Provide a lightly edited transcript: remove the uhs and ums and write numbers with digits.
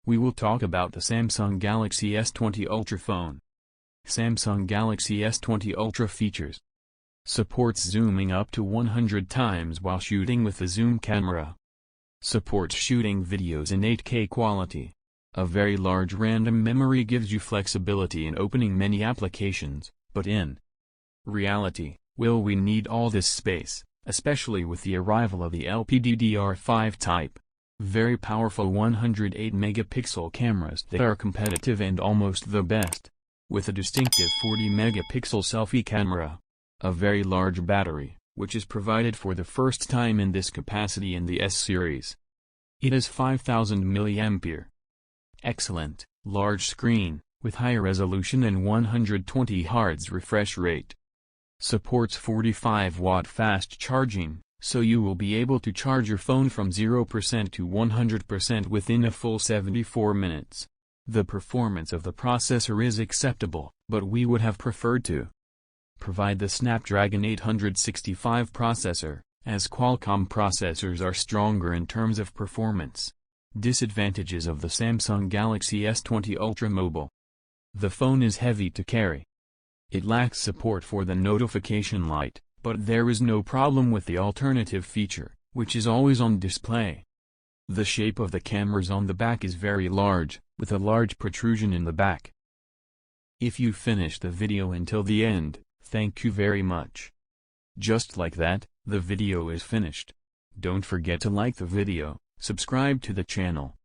we will talk about the Samsung Galaxy S20 Ultra phone. Samsung Galaxy S20 Ultra features: supports zooming up to 100 times while shooting with the zoom camera. Supports shooting videos in 8K quality. A very large random memory gives you flexibility in opening many applications, but in reality, will we need all this space, especially with the arrival of the LPDDR5 type? Very powerful 108-megapixel cameras that are competitive and almost the best. With a distinctive 40-megapixel selfie camera. A very large battery, which is provided for the first time in this capacity in the S series. It is 5000 mAh. Excellent, large screen, with high resolution and 120 Hz refresh rate. Supports 45-watt fast charging, so you will be able to charge your phone from 0% to 100% within a full 74 minutes. The performance of the processor is acceptable, but we would have preferred to provide the Snapdragon 865 processor, as Qualcomm processors are stronger in terms of performance. Disadvantages of the Samsung Galaxy S20 Ultra Mobile. The phone is heavy to carry. It lacks support for the notification light, but there is no problem with the alternative feature, which is always on display. The shape of the cameras on the back is very large, with a large protrusion in the back. If you finish the video until the end, thank you very much. Just like that, the video is finished. Don't forget to like the video, subscribe to the channel,